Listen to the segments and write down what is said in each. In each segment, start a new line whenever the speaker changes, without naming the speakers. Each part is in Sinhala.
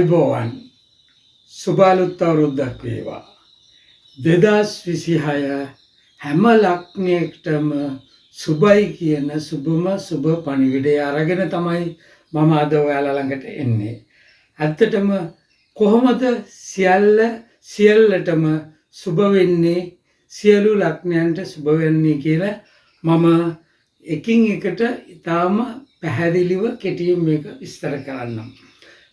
අයිබෝවන් සුබාලුත් අවුරුද්දක් වේවා 2026 හැම ලග්නයකටම සුබයි කියන සුබම සුබ පණිවිඩය අරගෙන තමයි මම අද ඔයාලා ළඟට එන්නේ. ඇත්තටම කොහොමද සියල්ලටම සුබ වෙන්නේ සියලු ලග්නයන්ට සුබ වෙන්නේ කියලා මම එකින් එකට ඊටාම පැහැදිලිව කෙටියෙන් මේක විස්තර කරන්නම්.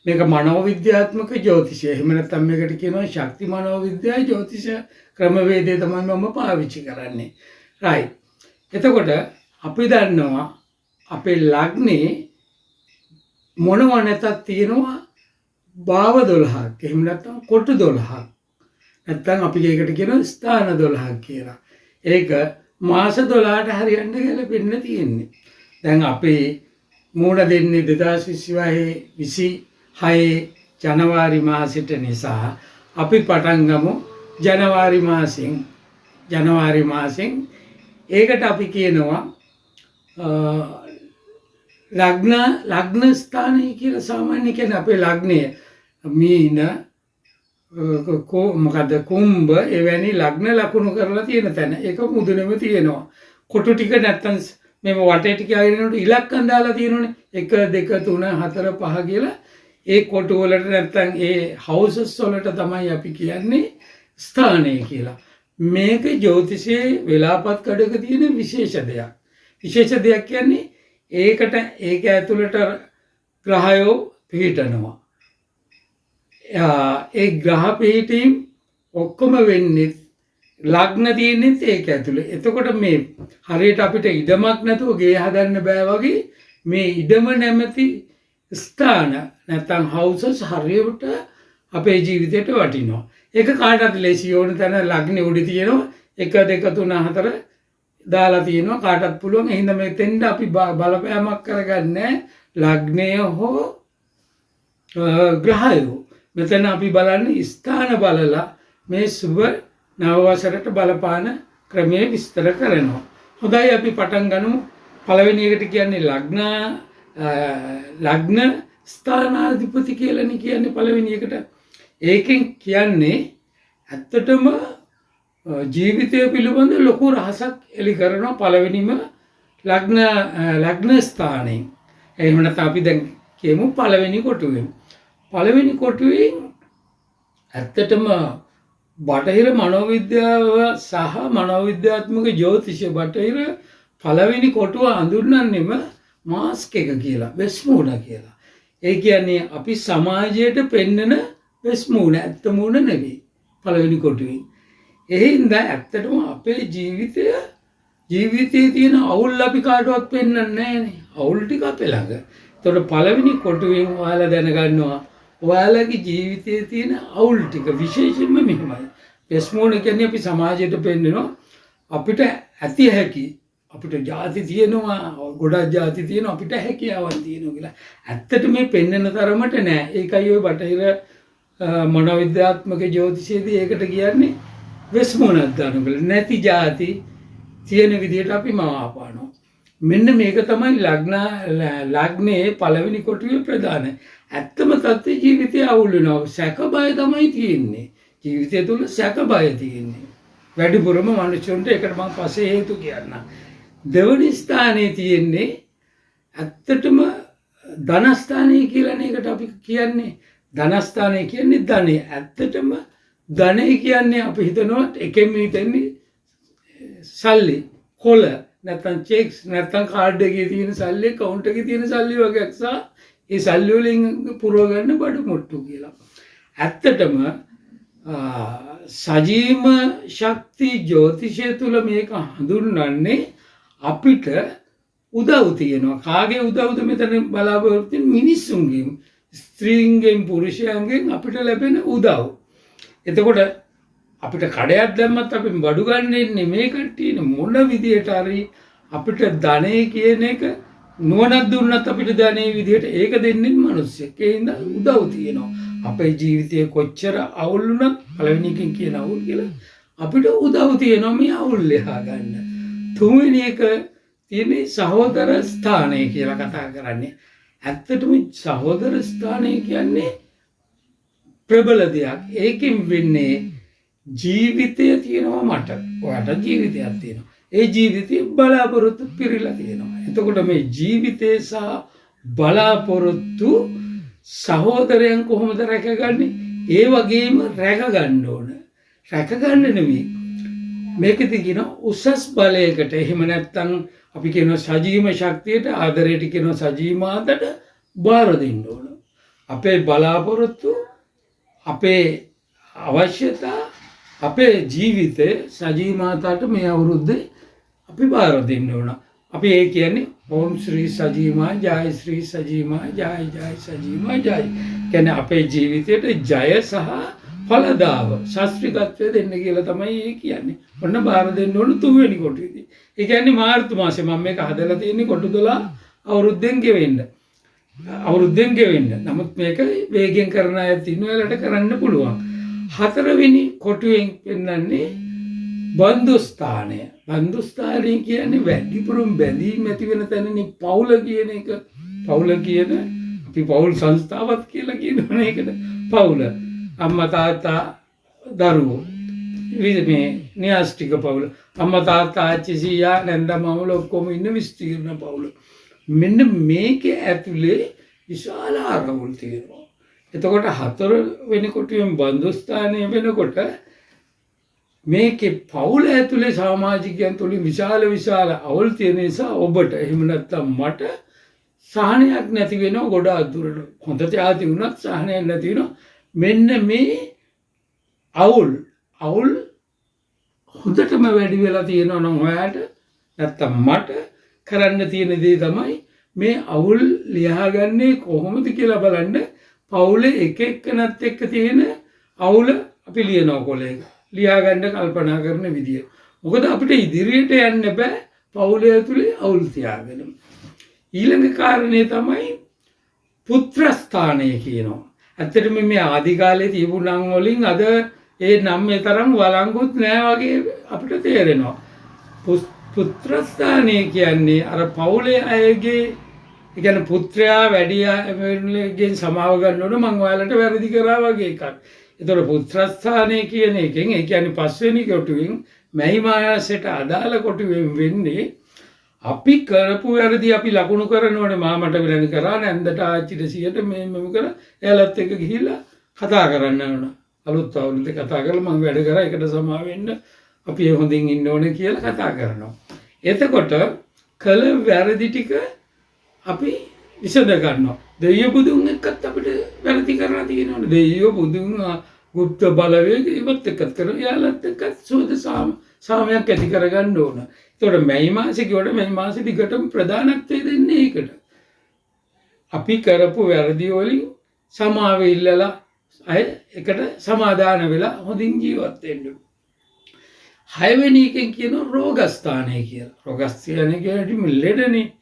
මේක මනෝවිද්‍යාත්මක ජ්‍යොතිෂය. එහෙම නැත්නම් මේකට කියනවා ශක්ති මනෝවිද්‍යා ජ්‍යොතිෂ ක්‍රමවේදය තමයි මම පාවිච්චි කරන්නේ. right. එතකොට අපි දන්නවා අපේ ලග්නේ මොනව නැතත් තියෙනවා භාව 12ක්. එහෙම නැත්නම් කොටු 12ක්. නැත්නම් අපි ඒකට කියනවා ස්ථාන 12ක් කියලා. ඒක මාස 12ට හරියන්න ගැලපෙන්න තියෙන්නේ. දැන් අපේ මූණ දෙන්නේ 2026 ජනවාරි මාසෙට නිසා අපි පටන් ගමු ජනවාරි මාසෙන් ඒකට අපි කියනවා ලග්න ස්ථානය කියලා. සාමාන්‍ය කියන්නේ අපේ ලග්නය මීන මොකද කුම්භ එවැනි ලග්න ලකුණු කරලා තියෙන තැන ඒක මුදුනේම තියෙනවා. කොටු ටික නැත්තම් මේව වටේ ටික අයිනකොට ඉලක්කම් දාලා තියෙනෝනේ 1 2 3 4 5 කියලා. ඒ කොටු වලට නැත්තම් ඒ හවුසස් වලට තමයි අපි කියන්නේ ස්ථානය කියලා. මේක ජ්‍යොතිෂයේ වෙලාපත් කඩක තියෙන විශේෂ දෙයක්. විශේෂ දෙයක් කියන්නේ ඒක ඇතුළට ග්‍රහයෝ පිහිටනවා. ඒ ග්‍රහ පිහිටීම් ඔක්කොම වෙන්නේ ලග්න තියෙන්නේ ඒක ඇතුළේ. එතකොට මේ හරියට අපිට ඉඩමක් නැතුව ගේ හදන්න බෑ වගේ මේ ඉඩම නැමැති ස්ථාන නැත්තම් හවුසස් හරියට අපේ ජීවිතයට වටිනවා. ඒක කාටත් ලේසි. ඕන තැන ලග්නේ උඩ තියෙනවා 1 2 3 4 දාලා තියෙනවා. කාටත් පුළුවන්. එහෙනම් මෙතෙන්ද අපි බලපෑමක් කරගන්නේ ලග්නය හෝ ග්‍රහයෝ. මෙතන අපි බලන්නේ ස්ථාන බලලා මේ සුබ නව වසරට බලපාන ක්‍රමයේ විස්තර කරනවා. හොඳයි අපි පටන් ගමු. පළවෙනි එකට කියන්නේ ලග්න ස්ථානාධිපති කියලානේ කියන්නේ පළවෙනි එකට. ඒකෙන් කියන්නේ ඇත්තටම ජීවිතය පිළිබඳ ලොකු රහසක් එලි කරනවා පළවෙනිම ලග්න ස්ථානයෙන්. එහෙම නැත්නම් අපි දැන් කියමු පළවෙනි කොටුවෙන්. පළවෙනි කොටුවෙන් ඇත්තටම බටහිර මනෝවිද්‍යාව සහ මනෝවිද්‍යාත්මක ජ්‍යොතිෂය බටහිර පළවෙනි කොටුව හඳුන්වන්නේම මාස්ක් එක කියලා, වෙස්මූණ කියලා. ඒ කියන්නේ අපි සමාජයට පෙන්වන වෙස්මූණ, ඇත්ත මූණ නෙවෙයි පළවෙනි කොටුවේ. එහෙනම් ඇත්තටම අපේ ජීවිතයේ තියෙන අවුල් අපි කාටවත් පෙන්වන්නේ නැහැනේ. අවුල් ටික අපේ ළඟ. ඒතකොට පළවෙනි කොටුවෙන් ඔයාලා දැනගන්නවා ඔයාලගේ ජීවිතයේ තියෙන අවුල් ටික විශේෂයෙන්ම මෙහෙමයි. වෙස්මූණ කියන්නේ අපි සමාජයට පෙන්වනවා අපිට ඇති හැකි අපිට ಜಾති තියෙනවා, ගොඩක් ಜಾති තියෙනවා, අපිට හැකියාවක් තියෙනවා කියලා. ඇත්තට මේ පෙන්වන තරමට නෑ. ඒකයි ඔය බටහිර මනෝවිද්‍යාත්මක ජ්‍යොතිෂයේදී ඒකට කියන්නේ වෙස්මුණක් දානවා කියලා. නැති ಜಾති තියෙන විදිහට අපි මවාපානවා. මෙන්න මේක තමයි ලග්නයේ පළවෙනි කොටුවේ ප්‍රධාන. ඇත්තම තත්ත්වයේ ජීවිතය අවුල් වෙනවා. සැක බය තමයි තියෙන්නේ. ජීවිතය තුළ සැක බය තියෙන්නේ. වැඩිපුරම මිනිස්සුන්ට ඒකට මම පස්සේ හේතු කියන්නම්. දෙවනි ස්ථානයේ තියෙන්නේ ඇත්තටම ධනස්ථානය කියලා නේකට අපි කියන්නේ. ධනස්ථානය කියන්නේ ධනෙ. ඇත්තටම ධනෙ කියන්නේ අපි හිතනවා එකෙන් හිතන්නේ සල්ලි, කොළ, නැත්නම් චෙක්ස්, නැත්නම් කාඩ් එකේ තියෙන සල්ලි, account එකේ තියෙන සල්ලි වගේ සහ ඒ සල්ලි වලින් පුරව ගන්න බඩු මුට්ටු කියලා. ඇත්තටම සජීව ශක්ති ජ්‍යොතිෂය තුල මේක හඳුන්වන්නේ අපිට උදව් තියෙනවා. කාගේ උදව්ද මෙතන බලාපොරොත්තු වෙන්නේ? මිනිස්සුන්ගෙන්, ස්ත්‍රීන්ගෙන්, පුරුෂයන්ගෙන් අපිට ලැබෙන උදව්. එතකොට අපිට කඩයක් දැම්මත් අපි බඩු ගන්න ඉන්නේ මේ කට්ටියනේ. මොන විදියට හරි අපිට ධනෙ කියන එක නුවණක් දුන්නත් අපිට ධනෙ විදියට ඒක දෙන්නේ මිනිස්සෙක්. ඒ හින්දා උදව් තියෙනවා. අපේ ජීවිතයේ කොච්චර අවුල් වුණත් පළවෙනි එකෙන් කියන අවුල් කියලා අපිට උදව් තියෙනවා මේ අවුල් ලෙහා ගන්න. තුන්වෙනි එක තියෙන්නේ සහෝදර ස්ථානය කියලා කතා කරන්නේ. ඇත්තටම සහෝදර ස්ථානය කියන්නේ ප්‍රබල දෙයක්. ඒකෙන් වෙන්නේ ජීවිතය තියෙනවා මට. ඔයාට ජීවිතයක් තියෙනවා. ඒ ජීවිතේ බලාපොරොත්තු පිරීලා තියෙනවා. එතකොට මේ ජීවිතේ සහ බලාපොරොත්තු සහෝදරයන් කොහොමද රැකගන්නේ? ඒ වගේම රැකගන්න ඕන. රැකගන්න නෙමෙයි. මේකෙදි කියන උසස් බලයකට එහෙම නැත්නම් අපි කියන සජීව ශක්තියට ආදරයට කියන සජීමාතට බාර දෙන්න ඕන. අපේ බලාපොරොත්තු, අපේ අවශ්‍යතා, අපේ ජීවිතේ සජීමාතට මේ අවුරුද්දේ අපි බාර දෙන්න ඕන. අපි ඒ කියන්නේ ඕම් ශ්‍රී සජීමා ජය ශ්‍රී සජීමා ජය ජය සජීමා ජය. කියන්නේ අපේ ජීවිතයට ජය සහ ඵලදාව ශාස්ත්‍රීයත්වය දෙන්න කියලා තමයි ඒ කියන්නේ. ඔන්න බාර දෙන්න ඕන තුන්වෙනි කොටුවේදී. ඒ කියන්නේ මාර්තු මාසේ මම මේක හදලා තියෙන්නේ කොටු 12 අවුරුද්දෙන් ගෙවෙන්න. නමුත් මේක වේගෙන් කරන අය තින්නවලට කරන්න පුළුවන්. හතරවෙනි කොටුවෙන් පෙන්වන්නේ බන්දුස්ථානය. බන්දුස්ථානය කියන්නේ වැඩිපුරම බැඳීම් ඇති වෙන තැනනේ පවුල කියන එක. පවුල කියන අපි පවුල් සංස්ථාවක් කියලා කියනවනේ ඒකට. පවුල. අම්මා තාත්තා දරුවෝ. මේ න්‍යාස්තික පවුල. අම්මා තාත්තා ආච්චි සීයා නැන්දා මාමල ඔක්කොම ඉන්න විස්තීර්ණ පවුල. මෙන්න මේකේ ඇතුලේ විශාල ආරවුල් තියෙනවා. එතකොට හතරවෙනි කොටුවෙන් බන්දුස්ථානය වෙනකොට මේකේ පවුල ඇතුලේ සමාජිකයන් තුලින් විශාල අවුල් තියෙන නිසා ඔබට එහෙම නැත්නම් මට සහනයක් නැති වෙනවා ගොඩාක් දුරට. හොඳ ත්‍යාති වුණත් සහනයක් නැති වෙනවා. මෙන්න මේ අවුල් හොඳටම වැඩි වෙලා තියෙනවා නම් ඔයාට නැත්නම් මට කරන්න තියෙන දේ තමයි මේ අවුල් ලියාගන්නේ කොහොමද කියලා බලන්න. පවුලේ එක එක්කනත් එක්ක තියෙන අවුල අපි ලියනවා කොලේක. ලියාගන්න කල්පනා කරන විදිය. මොකද අපිට ඉදිරියට යන්න බෑ පවුලේ ඇතුලේ අවුල් තියාගෙන. ඊළඟ කාරණේ තමයි පුත්‍රස්ථානය කියනවා. ඇත්තටම මේ ආදි කාලේ තිබුණු නම් වලින් අද ඒ නම් මේ තරම් වළංගුත් නෑ වගේ අපිට තේරෙනවා. පුත්‍රස්ථානය කියන්නේ අර පවුලේ අයගේ ඒ කියන්නේ පුත්‍රයා වැඩියාගෙන් සමාව ගන්න ඕන මං ඔයාලට වැරදි කරා වගේ එකක්. ඒතර පුත්‍රස්ථානය කියන එකෙන් ඒ කියන්නේ පස්වෙනි කොටුවෙන් මැහි මාසයට අදාළ කොටුවෙන් වෙන්නේ අපි කරපු වැරදි අපි ලකුණු කරනෝනේ මාමට වෙලඳ කරා නැන්දට ආච්චිට සියට මෙම කරා එයාලත් එක්ක ගිහිල්ලා කතා කරන්න ඕන. අලුත් අවුරුද්දේ කතා කරලා මම වැඩ කරා එකට සමා වෙන්න අපි හොඳින් ඉන්න ඕනේ කියලා කතා කරනවා. එතකොට කල වැරදි ටික අපි විසඳ ගන්නවා. දෙවියෝ බුදුන් එක්කත් අපිට වැරදි කරලා තියෙනවනේ. දෙවියෝ බුදුන් গুপ্ত බලවේග ඉවත් එක්කත් කරනවා. යාලත් එක්කත් සෝද සාමයක් ඇති කරගන්න ඕන. ඒතකොට මැයි මාසේ කියවට මැයි මාසේ දිගටම ප්‍රධානත්වය දෙන්නේ ඒකට. අපි කරපු වැරදි වලින් සමාව ඉල්ලලා අය එකට සමාදාන වෙලා හොඳින් ජීවත් වෙන්න. හයවෙනි එකෙන් කියන රෝගස්ථානය කියලා. රෝගස්ථානය කියන්නේ ලෙඩනේ.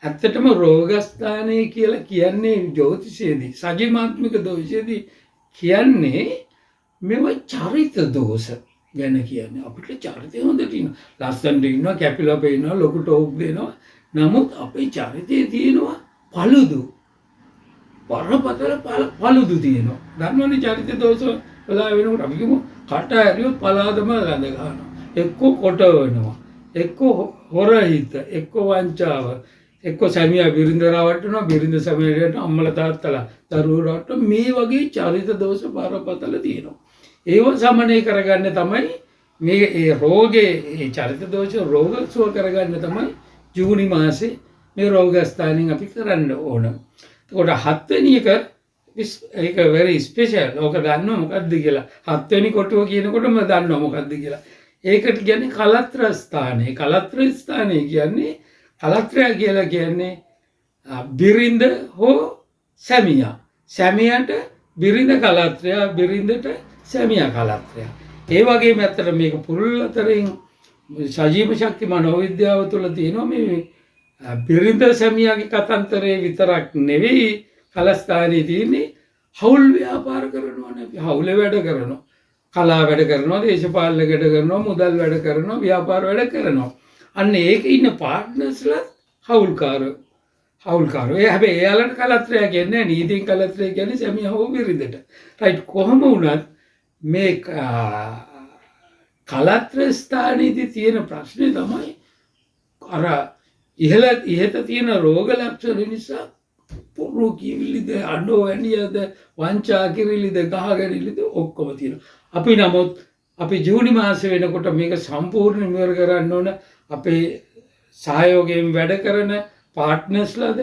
ඇත්තටම රෝගස්ථානය කියලා කියන්නේ ජ්‍යොතිෂයේදී සජීවාත්මික දෝෂයේදී කියන්නේ මේව චරිත දෝෂ ගැන කියන්නේ. අපිට චරිතය හොඳට ඉන්නවා. ලස්සනට ඉන්නවා, කැපිලා පේනවා, ලොකු ටෝක් දෙනවා. නමුත් අපේ චරිතයේ තියෙනවා පළුදු. බරපතල පළුදු තියෙනවා. ධර්මනේ චරිත දෝෂ වලා වෙනකොට අපි කියමු කට ඇරියොත් පලාදම රැඳ ගන්නවා. එක්ක කොට වෙනවා. එක්ක හොරහිත, එක්ක වංචාව, එක්ක සැමියා බිරිඳ රවට්ටනවා, බිරිඳ සැමියාට අම්මලා තාත්තලා දරුවෝ රවට්ටන මේ වගේ චරිත දෝෂ බරපතල තියෙනවා. ඒව සමනය කරගන්න තමයි මේ ඒ රෝගේ ඒ චරිත දෝෂ රෝග සුව කරගන්න තමයි ජූනි මාසේ මේ රෝගස්ථානෙන් අපි කරන්න ඕන. එතකොට හත්වෙනි එක ඒක very special. ඕක දන්නව මොකද්ද කියලා. හත්වෙනි කොටුව කියනකොටම දන්නව මොකද්ද කියලා. ඒකට කියන්නේ කලත්‍ර ස්ථානය. කලත්‍ර ස්ථානය කියන්නේ කලත්‍රය කියලා කියන්නේ බිරිඳ හෝ සැමියා. සැමියාට බිරිඳ කලත්‍රය, බිරිඳට සැමියා කලත්‍රය. ඒ වගේම ඇත්තට මේක පුරුල් අතරින් සජීව ශක්ති මනෝවිද්‍යාව තුළ තියෙනවා මේ බිරිඳ සැමියාගේ කතන්තරේ විතරක් නෙවෙයි කලස්ථානයේ තියෙන්නේ හවුල් ව්‍යාපාර කරනවානේ. අපි හවුලේ වැඩ කරනවා. කලා වැඩ කරනවා, දේශපාලන වැඩ කරනවා, මුදල් වැඩ කරනවා, ව්‍යාපාර වැඩ කරනවා. අන්න ඒකේ ඉන්න පාර්ට්නර්ස්ලා හවුල්කාරෝ. ඒ හැබැයි එයාලට කලත්‍රය කියන්නේ නැහැ. නීතියෙන් කලත්‍රය කියන්නේ සැමියා හෝ බිරිඳට. රයිට් කොහොම වුණත් මේ කලත්‍ර ස්ථානයේදී තියෙන ප්‍රශ්නේ තමයි අර ඉහත තියෙන රෝග ලක්ෂණ නිසා පොරෝ කියවිලිද අඬෝ ඇණියද වංචා කිරිලිද ගහගැනිලිද ඔක්කොම තියෙනවා. අපි නමුත් අපි ජූනි මාසෙ වෙනකොට මේක සම්පූර්ණ ඉවර කරන්න ඕන. අපේ සහයෝගයෙන් වැඩ කරන පාර්ට්නර්ස්ලාද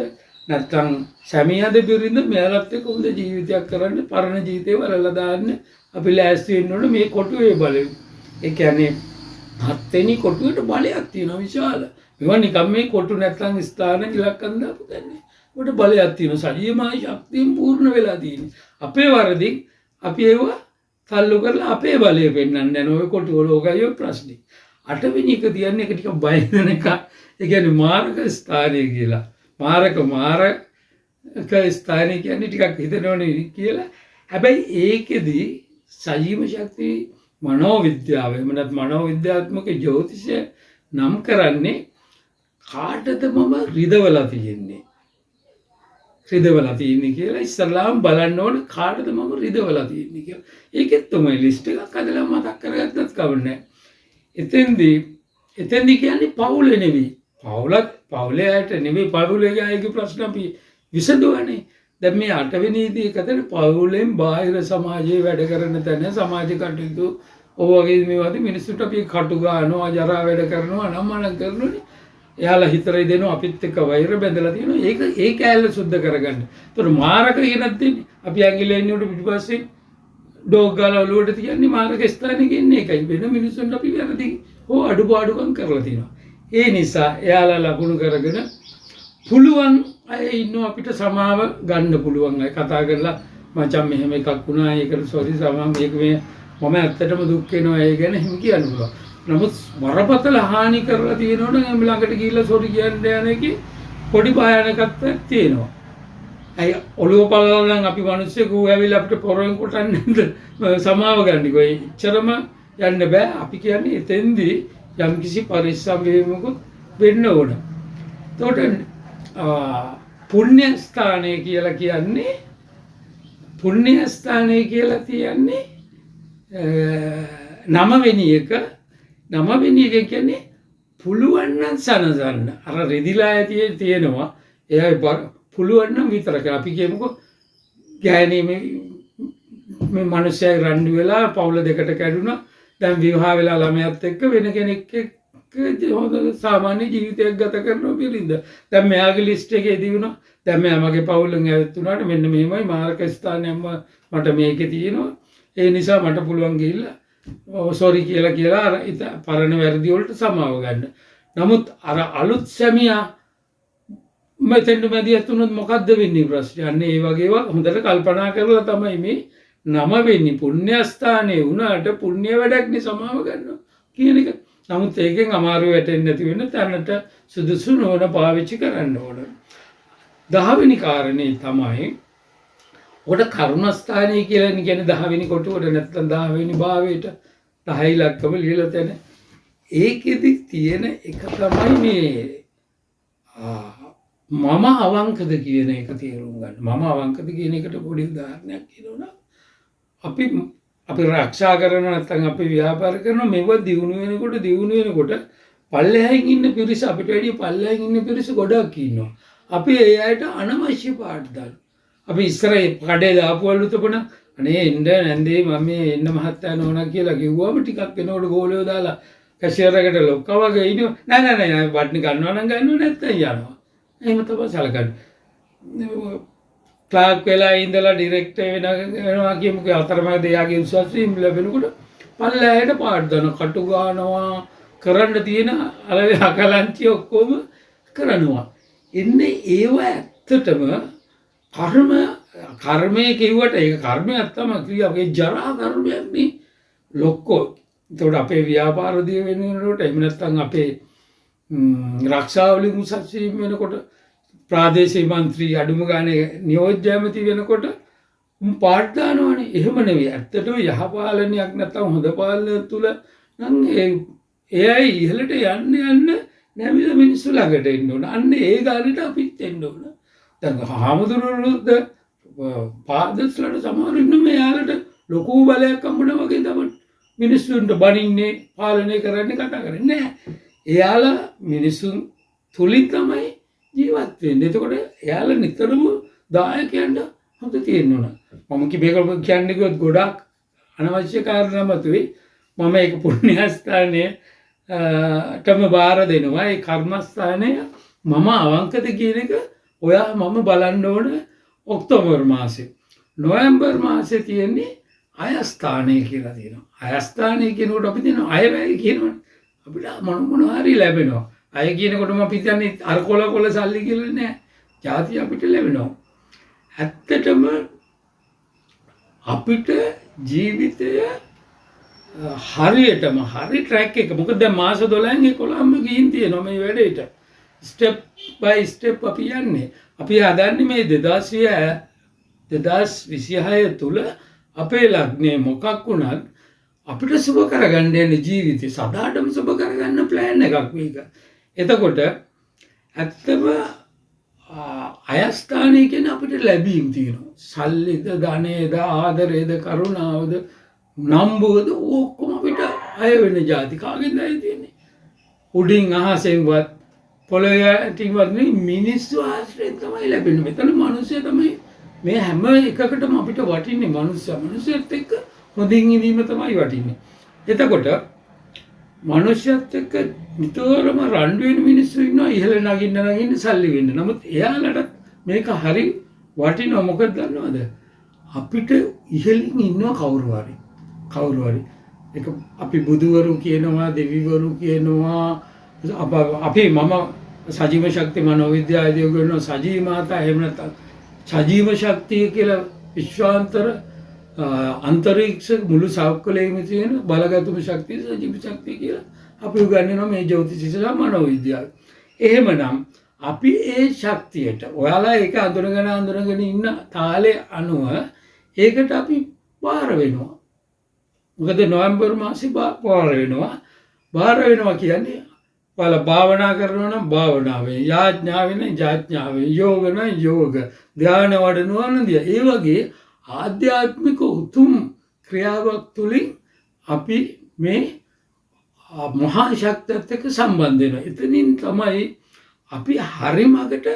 නැත්නම් සැමියාද බිරිඳ මෙයාලත් එක්ක හොඳ ජීවිතයක් කරන්න පරණ ජීවිතේ වලලා දාන්න අපි ලෑස්ති වෙන්න ඕන මේ කොටුවේ බලය. ඒ කියන්නේ හත්වෙනි කොටුවට බලයක් තියෙනවා විශාල. මේවා නිකම් මේ කොටු නැත්නම් ස්ථාන ඉලක්කම් දාපු දෙන්නේ. ඒකට බලයක් තියෙනවා. සජීවමය ශක්තියෙන් පූර්ණ වෙලා තියෙන්නේ. අපේ වරදින් අපි ඒව තල්ලු කරලා අපේ බලය පෙන්වන්න යන ඔය කොටු වල ඕකයි ඔය ප්‍රශ්නේ. අටවෙනි එක තියන්නේ එක ටිකක් බය වෙන එක. ඒ කියන්නේ මාරක ස්ථානය කියලා. මාරක ස්ථානය කියන්නේ ටිකක් හිතනවනේ කියලා. හැබැයි ඒකෙදි සජීව ශක්තිය මනෝවිද්‍යාව එහෙම නැත්නම් මනෝවිද්‍යාත්මක ජ්‍යොතිෂය නම් කරන්නේ කාටද මම රිදවලා තියෙන්නේ කියලා ඉස්සල්ලාම බලන්න ඕන කාටද මම රිදවලා තියෙන්නේ කියලා. ඒකෙත් තමයි ලිස්ට් එකක් හදලා මතක් කරගත්තත් කවන්නේ. එතෙන්දී කියන්නේ පවුලේ නෙවෙයි. පවුලේ අයට නෙවෙයි පවුලේ අයගේ ප්‍රශ්න අපි විසඳුවානේ. දැන් මේ 8 වෙනිදී එකතන පවුලෙන් බාහිර සමාජයේ වැඩ කරන තැන සමාජ කටයුතු ඔයගෙ මේවාද මිනිස්සුන්ට අපි කටු ගන්නවා ජරා වැඩ කරනවා නම්මනම් කරනෝනේ. එයාලා හිතරයි දෙනවා අපිත් එක්ක වෛර බැඳලා තියෙනවා. ඒක ඇල්ල සුද්ධ කරගන්න. ඒතර මාරක කියනත් දෙන්නේ. අපි ඇඟිල්ල එන්නකොට පිටිපස්සේ ඩොග් ගාලා ඔලුවට තියන්නේ මාරක ස්ථානෙ කියන්නේ ඒකයි. වෙන මිනිස්සුන්ට අපි වැරදි හෝ අඩුපාඩුකම් කරලා තියෙනවා. ඒ නිසා එයාලා ලකුණු කරගෙන පුළුවන් අය ඉන්නවා අපිට සමාව ගන්න පුළුවන් අය කතා කරලා මචං මෙහෙම එකක් වුණා ඒකට සෝරි සමාව මේක මේ මම ඇත්තටම දුක් වෙනවා ඒ ගැන එහෙම කියන්න පුළුවන්. නමුත් වරපතල හානි කරලා තියෙනවනම් එම් ළඟට ගිහිල්ලා සෝරි කියන්න යන එකේ පොඩි භයානකත්වයක් තියෙනවා. අය ඔළුව පළලා නම් අපි මිනිස්සුකෝ ඇවිල්ලා අපිට පොරෙන් කොටන්නේ සමාව ගන්නකො එච්චරම යන්න බෑ. අපි කියන්නේ එතෙන්දී යම්කිසි පරිස්සම් වීමකුත් වෙන්න ඕන. එතකොට පුණ්‍ය ස්ථානය කියලා කියන්නේ නවවෙනි එක කියන්නේ පුළුවන් නම් සනසන්න. අර රෙදිලා තියෙනවා. එයා පුළුවන් නම් විතරක්. අපි කියමුකෝ ගෑණී මේ මිනිස්සයා රණ්ඩු වෙලා පවුල දෙකට කැඩුනා. දැන් විවාහ වෙලා ළමයාත් එක්ක වෙන කෙනෙක් එක්ක හොඳ සාමාන්‍ය ජීවිතයක් ගත කරනවා බිරිඳ. දැන් මෙයාගේ ලිස්ට් එකේ දිනුනා. දැන් මෙයා මගේ පවුලෙන් ඇවිත් උනාට මෙන්න මෙහෙමයි මාර්ක ස්ථානයක්ම මට මේකේ තියෙනවා. ඒ නිසා මට පුළුවන් ගිහිල්ලා සෝරි කියලා අර පරණ වැරදි වලට සමාව ගන්න. නමුත් අර අලුත් සැමියා මෙතෙන්ට මැදිහත් වුණොත් මොකද්ද වෙන්නේ ප්‍රශ්නේ? අන්න ඒ වගේ ඒවා හොඳට කල්පනා කරලා තමයි මේ 9 වෙනි පුණ්‍ය ස්ථානයේ වුණාට පුණ්‍ය වැඩක්නේ සමාව ගන්නවා කියන එක. නමුත් ඒකෙන් අමාරු වැටෙන්නේ නැති වෙන තැනට සුදුසු නොවන පාවිච්චි කරන්න ඕන. 10 වෙනි කාරණේ තමයි ඔකට කරුණස්ථානය කියලා කියන්නේ 10 වෙනි කොටුවට නැත්නම් 10 වෙනි භාවයට 10 ඉලක්කම ලියලා තැන. ඒකෙදි තියෙන එක තමයි මේ මම අවංකද කියන එක තේරුම් ගන්න. මම අවංකද කියන එකට පොඩි උදාහරණයක් කියනවා. අපි රක්ෂා කරන නැත්නම් අපි ව්‍යාපාර කරන මේව දියුණු වෙනකොට පල්ලෙහායින් ඉන්න පිරිස අපිට වැඩිය පල්ලෙහායින් ඉන්න පිරිස ගොඩක් ඉන්නවා. අපි ඒ අයට අනවශ්‍ය පාඩ දාන. අපි ඉස්සරේ කඩේ දාපුවලු තපන අනේ එන්න නැන්දේ මම එන්න මහත්තයා නෝනා කියලා කිව්වම ටිකක් එනකොට ගෝලියෝ දාලා කැෂියර් එකට ලොක්කා වගේ ඉන්නවා. නෑ බට්නි ගන්නවා නම් ගන්නවා නැත්නම් යනවා. එහෙම තමයි සලකන්නේ. ක්ලාක් වෙලා ඉඳලා ඩිරෙක්ටර් වෙනවා කියමුකෝ අතරමැද එයාගේ උසස්වීම් ලැබෙනකොට පල්ලෑයට පාඩ දාන කටු ගන්නවා කරන්න තියෙන අකලංචි ඔක්කොම කරනවා. එන්නේ ඒව ඇත්තටම කර්මය කිව්වට ඒක කර්මයක් තමයි ක්‍රියාවේ ජරා කර්මයක් නේ ලොක්කෝ. ඒතකොට අපේ ව්‍යාපාර දිය වෙනකොට එහෙම නැත්නම් අපේ රක්ෂාවලින් උසස් වීම වෙනකොට ප්‍රාදේශීය මන්ත්‍රී අඩුම ගානේ නියෝජ්‍ය ඇමති වෙනකොට පාඩ දානවනේ. එහෙම නෙවෙයි. ඇත්තටම යහපාලනයක් නැත්නම් හොඳ පාලනයක් තුල නම් එයයි ඉහළට යන්න නැවිලා මිනිස්සු ළඟට එන්න ඕන. අන්න ඒ ගානට අපිත් එන්න ඕන. දැන් හාමුදුරුවෝද පාදස්ලට සමහර ඉන්න මෙයාලට ලොකු බලයක් හම්බුනා වගේ තමයි මිනිස්සුන්ට බනින්නේ, පාලනය කරන්නේ, කතා කරන්නේ නැහැ. එයාලා මිනිසුන් තුලින් තමයි ජීවත් වෙන්නේ. එතකොට එයාලා නිතරම දායකයන්ට හොඳ තියෙන්න ඕන. මම මේක කියන්නේ කිව්වොත් ගොඩාක් අනවශ්‍ය කාරණා මතුවේ. මම ඒක පුණ්‍යස්ථානයේ ටම බාර දෙනවා. ඒ කර්මස්ථානය මම අවංකද කියන එක ඔයා මම බලන්න ඕන ඔක්තෝබර් මාසේ. නොවැම්බර් මාසේ තියෙන්නේ අයස්ථානය කියලා තියෙනවා. අයස්ථානය කියනකොට අපි දෙන අයවැය කියනවනේ. අපිට මොනවා හරි ලැබෙනවා. අය කියනකොටම අපි හිතන්නේ අර කොල සල්ලි කියලා නෑ. ජාතිය අපිට ලැබෙනවා. ඇත්තටම අපිට ජීවිතය හරියටම හරි ට්‍රැක් එක. මොකද දැන් මාස 12න් 11ම ගිහින් තියෙනවා මේ වැඩේට. ස්ටෙප් බයි ස්ටෙප් අපි යන්නේ. අපි හදන්නේ මේ 2026 තුල අපේ ලග්නේ මොකක් වුණත් අපිට සුබ කරගන්න යන ජීවිතේ සදාටම සුබ කරගන්න ප්ලෑන් එකක් මේක. එතකොට ඇත්තම අයස්ථානය කියන්නේ අපිට ලැබීම් තියෙනවා. සල්ලිද, ධනේද, ආදරේද, කරුණාවද, නම්බුවද ඔක්කොම අපිට අය වෙන જાති කාගෙන්ද අය තියෙන්නේ? උඩින් අහසෙන්වත් පොළොවේ ටිකවත් මිනිස්සු ආශ්‍රයෙන් තමයි ලැබෙන්නේ. මෙතන මිනිස්සු තමයි මේ හැම එකකටම අපිට වටින්නේ මිනිස්සුත් එක්ක හොඳින් ඉඳීම තමයි වටින්නේ. එතකොට මිනිස්සුත් එක්ක නිතරම රණ්ඩු වෙන මිනිස්සු ඉන්නවා ඉහළ නගින්න සල්ලි වෙන්න. නමුත් එයාලට මේක හරි වටිනවා. මොකද දන්නවද? අපිට ඉහළින් ඉන්නවා කවුරු හරි. ඒක අපි බුදුවරු කියනවා, දෙවිවරු කියනවා. අපි මම සජීව ශක්ති මනෝවිද්‍යාවේදී කරන සජීව මාතා එහෙම නැත්නම් සජීව ශක්තිය කියලා විශ්වාන්තර අන්තරීක්ෂ මුළු සෞඛ්‍යලේම තියෙන බලගතුම ශක්තිය සජීව ශක්තිය කියලා අපි උගන්වනවා මේ ජ්‍යොතිෂ සහ මනෝවිද්‍යාව. එහෙමනම් අපි ඒ ශක්තියට ඔයාලා ඒක අඳුරගෙන ඉන්න තාලේ අනුව ඒකට අපි බාර වෙනවා. මොකද නොවැම්බර් මාසේ බාර වෙනවා කියන්නේ ඔයාලා භාවනා කරනවා නම් භාවනාවෙන්, යාඥාවෙන් යාඥාවෙන්, යෝග නම් යෝග, ධ්‍යාන වඩනවා නම් ධ්‍යාන. ඒ වගේ ආධ්‍යාත්මික උතුම් ක්‍රියාවක් තුලින් අපි මේ මහා ශක්තියත් එක්ක සම්බන්ධ වෙනවා. එතනින් තමයි අපි හරි මගට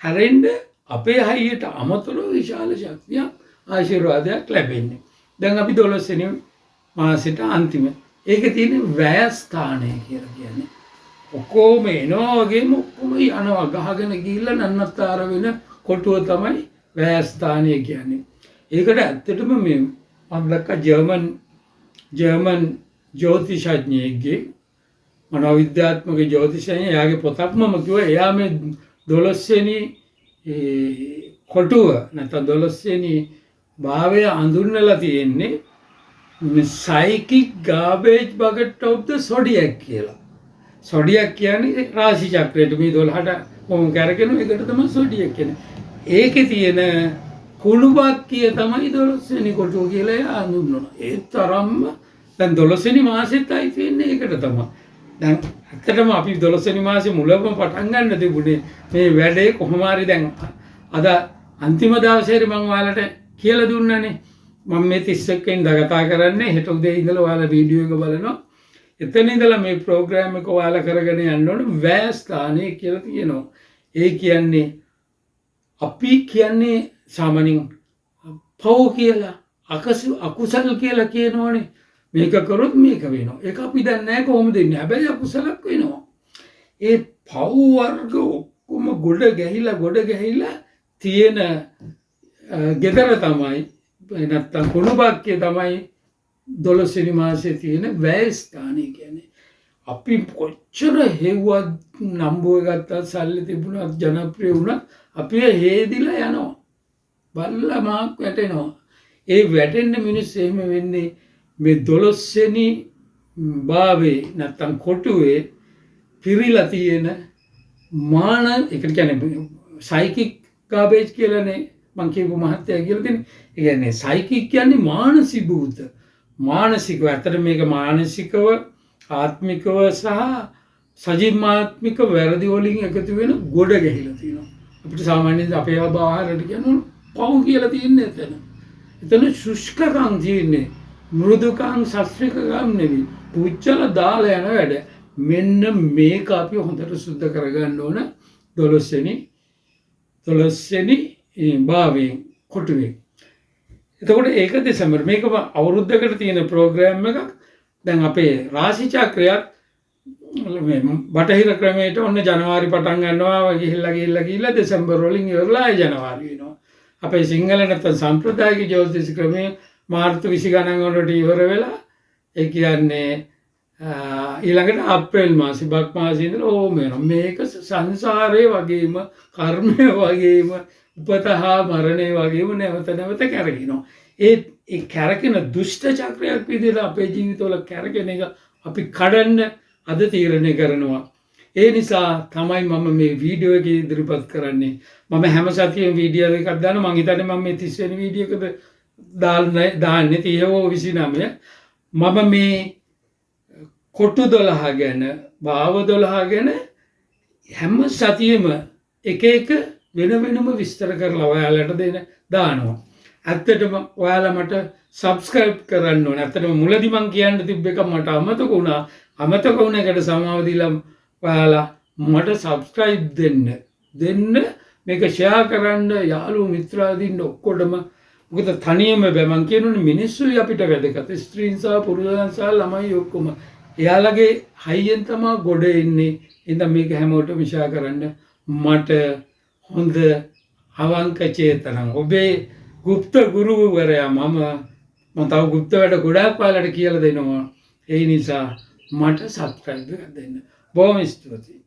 හැරෙන්න අපේ හයියට අමතරව විශාල ශක්තියක් ආශිර්වාදයක් ලැබෙන්නේ. දැන් අපි 12 වෙනි මාසෙට අන්තිම. ඒකේ තියෙන වැය ස්ථානය කියලා කියන්නේ. ඔක්කොම එනවා වගේම ඔක්කොම යනවා ගහගෙන ගිහිල්ලා නන්නත්තර වෙන කොටුව තමයි වැය ස්ථානය කියන්නේ. ඒකට ඇත්තටම මේ මම දැක්ක ජර්මන් ජ්‍යොතිෂඥයෙක්ගේ මනෝවිද්‍යාත්මක ජ්‍යොතිෂඥයෙක් එයාගේ පොතක් මම කිව්වා එයා මේ 12 වෙනි කොටුව නැත්නම් 12 වෙනි භාවය අඳුන්වලා තියෙන්නේ psychic garbage bucket of the zodiac කියලා. zodiac කියන්නේ රාශි චක්‍රයට මේ 12ට කොහොම කරගෙන ඒකට තමයි zodiac කියන්නේ. ඒකේ තියෙන කුළුබක්කිය තමයි 12 වෙනි කොටුව කියලා හඳුන්වනවා. ඒ තරම්ම දැන් 12 වෙනි මාසෙත් ආයි තියෙන්නේ ඒකට තමයි. දැන් ඇත්තටම අපි 12 වෙනි මාසේ මුලම පටන් ගන්න තිබුණේ මේ වැඩේ කොහොම හරි දැන් අද අන්තිම දවසේ මම ඔයාලට කියලා දුන්නානේ. මම මේ 31 වෙනිදා කතා කරන්නේ හෙට උදේ ඉඳලා ඔයාලා වීඩියෝ එක බලනවා. එතන ඉඳලා මේ ප්‍රෝග්‍රෑම් එක ඔයාලා කරගෙන යන්න ඕන. වැය ස්ථානය කියලා තියෙනවා. ඒ කියන්නේ අපි කියන්නේ සාමාන්‍යයෙන් පව කියලා අකුසල කියලා කියනවනේ. මේක කරොත් මේක වෙනවා. ඒක අපි දන්නේ නැහැ කොහොමද වෙන්නේ. හැබැයි අකුසලක් වෙනවා. ඒ පව වර්ග ඔක්කොම ගොඩ ගැහිලා තියෙන ගෙදර තමයි නැත්තම් කුණුබක්කේ තමයි 12 වෙනි මාසේ තියෙන වැය ස්ථානය කියන්නේ. අපි කොච්චර හෙව්වත් නම්බුව ගත්තත් සල්ලි තිබුණත් ජනප්‍රිය වුණත් අපි හේදිලා යනවා. බල්ලා මාක් වැටෙනවා. ඒ වැටෙන්න මිනිස්සු එහෙම වෙන්නේ මේ 12 වෙනි භාවයේ නැත්තම් කොටුවේ පිරීලා තියෙන මාන ඒකට කියන්නේ සයිකික් ගාබේජ් කියලානේ මං කියපු මහත්ය කියලා තියෙන්නේ. ඒ කියන්නේ සයිකික් කියන්නේ මානසික භූත. මානසිකව ඇත්තට මේක මානසිකව ආත්මිකව සහ සජීවමාත්මික වැරදි වලින් එකතු වෙන ගොඩ ගැහිලා තියෙනවා. අපිට සාමාන්‍යයෙන් අපේ ආහාරයට කියන පව් කියලා තියෙන්නේ එතන. එතන ශුෂ්කකම් තියෙන්නේ. මෘදුකම් සස්ත්‍රිකකම් නෙවෙයි. පුච්චල දාලා යන වැඩ. මෙන්න මේක අපි හොඳට සුද්ධ කරගන්න ඕන 12 වෙනි භාවයෙන් කොටුවේ. එතකොට ඒක දෙසැම්බර් මේක අවුරුද්දකට තියෙන ප්‍රෝග්‍රෑම් එකක්. දැන් අපේ රාශි චක්‍රයත් බටහිර ක්‍රමයට ඔන්න ජනවාරි පටන් ගන්නවා ගිහිල්ලා දෙසැම්බර් වලින් ඉවරලා ජනවාරි වෙනවා. අපේ සිංහල නැත්නම් සම්ප්‍රදායික ජ්‍යොතිෂ ක්‍රමයේ මාර්තු 20 ගණන් වලට ඉවර වෙලා ඒ කියන්නේ ඊළඟට අප්‍රේල් මාසෙ බක් මාසෙ ඉඳලා ඕම වෙනවා. මේක සංසාරේ වගේම කර්මය වගේම උපතහා මරණය වගේම නැවත නැවත කැරගෙනවා. ඒ කැරකෙන දුෂ්ට චක්‍රයක් විදිහට අපේ ජීවිතවල කැරකෙන එක අපි කඩන්න අද තීරණය කරනවා. ඒ නිසා තමයි මම මේ වීඩියෝ එක ඉදිරිපත් කරන්නේ. මම හැම සතියෙම වීඩියෝ එකක් දානවා. මං හිතන්නේ මම මේ 30 වෙනි වීඩියෝ එකද දාන්නේ 30 හෝ 29. මම මේ කොටු 12 ගැන, භාව 12 ගැන හැම සතියෙම එක එක වෙනම විස්තර කරලා ඔයාලට දානවා. ඇත්තටම ඔයාලා මට සබ්ස්ක්‍රයිබ් කරන්න ඕනේ. ඇත්තටම මුලදී මං කියන්න තිබ්බ එක මට අමතක වුණා. අමතක වුණ එකට සමාව දීලා ඔයාලා මට සබ්ස්ක්‍රයිබ් දෙන්න මේක ෂෙයා කරන්න යාළුවෝ මිත්‍රාදීන් ඔක්කොටම. මොකද තනියම බෑ. මං කියනුනේ මිනිස්සුයි අපිට වැදගත්. ස්ත්‍රීන් සහ පුරුෂයන් සහ ළමයි ඔක්කොම. එයාලගේ හයියෙන් තමයි ගොඩ එන්නේ. එහෙනම් මේක හැමෝටම ෂෙයා කරන්න. මට හොඳ අවංක චේතනං ඔබේ ගුප්ත ගුරුවරයා මම තව ගුප්ත වැඩ ගොඩාක් ඔයාලට කියලා දෙනවා. ඒ නිසා මට සබ්ස්ක්‍රයිබ් එකක් දෙන්න. බොහොම ස්තුතියි.